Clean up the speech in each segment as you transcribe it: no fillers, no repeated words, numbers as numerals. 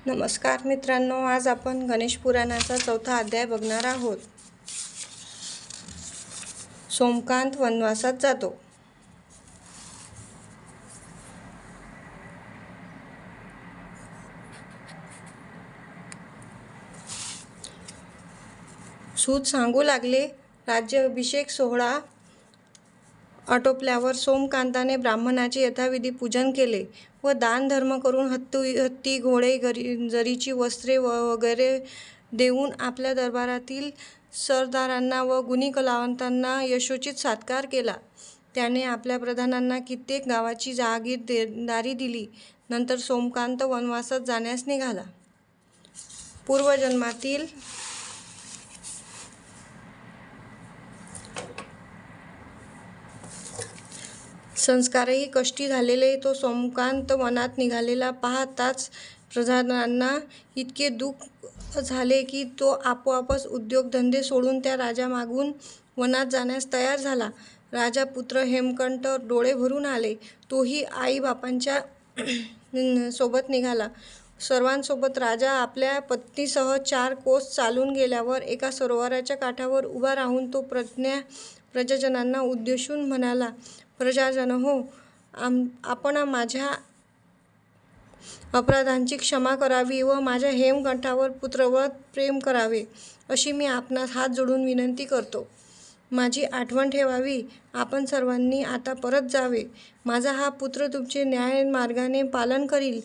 नमस्कार मित्रांनो, आज आपण गणेश पुराणाचा 4था अध्याय बघणार आहोत। सोमकांत वनवासात जातो। सूत सांगू लागले, राज्याभिषेक सोहळा आटोपल्यावर सोमकांताने ब्राह्मणाचे यथाविधी पूजन केले व दान धर्म करून हत्ती घोडे जरीची वस्त्रे वगैरे देऊन आपल्या दरबारातील सरदारांना व गुणी कलावंतांना यशोचित सत्कार केला। त्याने आपल्या प्रधानांना कित्येक गावाची जागीरदारी दिली। नंतर सोमकांत वनवासात जाण्यास निघाला। पूर्वजन्मातील संस्कारही कष्टी झालेले तो सोमकांत वनात निघालेला पाहताच प्रधानांना इतके दुःख झाले की तो आपोआपच उद्योगधंदे सोडून त्या राजामागून वनात जाण्यास तयार झाला। राजापुत्र हेमकंठ डोळे भरून आले। तोही आई बापांच्या सोबत निघाला। सर्वांसोबत राजा आपल्या पत्नीसह 4 कोस चालून गेल्यावर एका सरोवराच्या काठावर उभा राहून तो प्रजाजनांना उद्देशून म्हणाला, प्रजाजनहो, आपण माझ्या अपराधांची क्षमा करावी व माझ्या हेमकंठावर पुत्रवत प्रेम करावे अशी मी आपणास हात जोडून विनंती करतो। माझी आठवण ठेवावी। आपण सर्वांनी आता परत जावे। माझा हा पुत्र तुमचे न्याय मार्गाने पालन करील।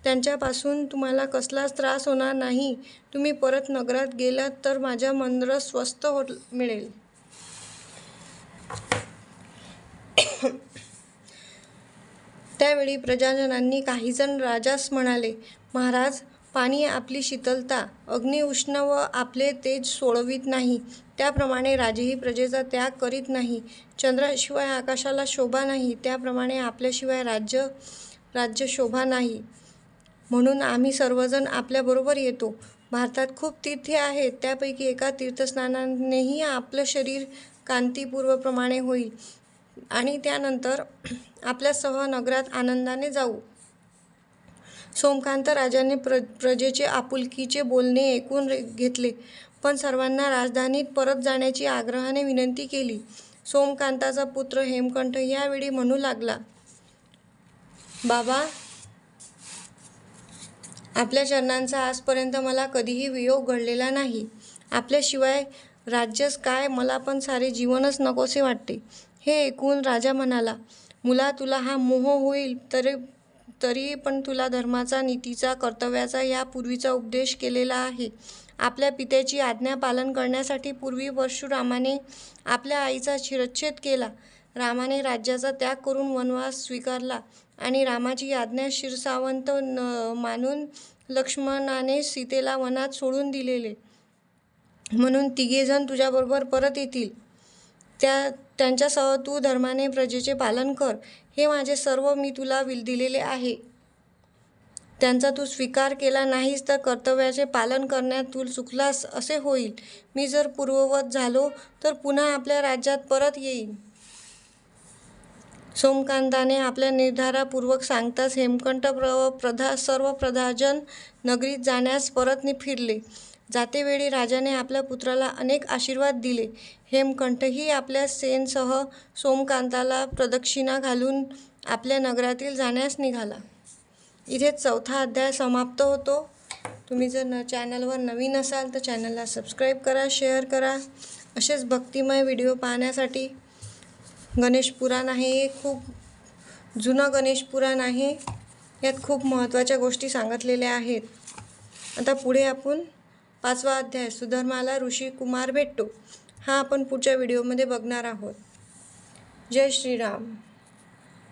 त्यांच्यापासून तुम्हाला कसलाच त्रास होणार नाही। तुम्ही परत नगरात गेलात तर माझा मंदरस स्वस्थ मिळेल। त्यावेळी प्रजाजनांनी काहीजण राजास म्हणाले, महाराज, पाणी आपली शीतलता, अग्नी उष्ण व आपले तेज सोडवित नाही, त्याप्रमाणे राजेही प्रजेचा त्याग करीत नाही। चंद्राशिवाय आकाशाला शोभा नाही, त्याप्रमाणे आपल्याशिवाय राज्य शोभा नाही। म्हणून आम्ही सर्वजण आपल्याबरोबर येतो। भारतात खूप तीर्थे आहेत, त्यापैकी एका तीर्थस्नानानेही आपलं शरीर कांतीपूर्वप्रमाणे होईल आणि त्यानंतर आपल्यासह नगरात आनंदाने जाऊ। सोमकांत राजाने प्रजेचे आपुलकीचे बोलणे ऐकून घेतले, पण सर्वांना राजधानीत परत जाण्याची आग्रहाने विनंती केली। सोमकांताचा पुत्र हेमकंठ यावेळी म्हणू लागला, बाबा, आपल्या चरणांचा आजपर्यंत मला कधीही वियोग घडलेला नाही। आपल्याशिवाय राज्यच काय, मला पण सारे जीवनच नकोसे वाटते। हे ऐकून राजा म्हणाला, मुला, तुला हा मोह होईल तरी पण तुला धर्माचा, नीतीचा, कर्तव्याचा यापूर्वीचा उपदेश केलेला आहे। आपल्या पित्याची आज्ञा पालन करण्यासाठी पूर्वी परशुरामाने आपल्या आईचा शिरच्छेद केला। रामाने राज्याचा त्याग करून वनवास स्वीकारला आणि रामाची आज्ञा शिरसावंत मानून लक्ष्मणाने सीतेला वनात सोडून दिलेले, म्हणून तिघेजण तुझ्याबरोबर परत येतील। त्यांच्यासह तू धर्माने प्रजेचे पालन कर। हे माझे सर्व मी तुला दिलेले आहे। त्यांचा तू स्वीकार केला नाहीस तर कर्तव्याचे पालन करण्यात तू चुकलास असे होईल। मी जर पूर्ववत झालो तर पुन्हा आपल्या राज्यात परत येईन। सोमकांताने आपल्या निर्धारापूर्वक सांगताच हेमकंठ सर्व प्रजाजन नगरीत जाण्यास परत फिरले। जातेवेळी राजाने आपल्या पुत्राला अनेक आशीर्वाद दिले। हेमकंठही आपल्या सेनेसह सोमकांताला प्रदक्षिणा घालून आपल्या नगरातील जाण्यास निघाला। इथेच 4था अध्याय समाप्त होतो। तुम्ही जर चॅनलवर नवीन असाल तर चॅनलला सबस्क्राईब करा, शेअर करा। असेच भक्तिमय व्हिडिओ पाहण्यासाठी गणेश पुराण आहे, हे खूप जुनं गणेश पुराण आहे। यात खूप महत्त्वाच्या गोष्टी सांगितलेल्या आहेत। आता पुढे आपण 5वा अध्याय सुधर्माला ऋषी कुमार भेटतो हा आपण पुढच्या व्हिडिओमध्ये बघणार आहोत। जय श्रीराम।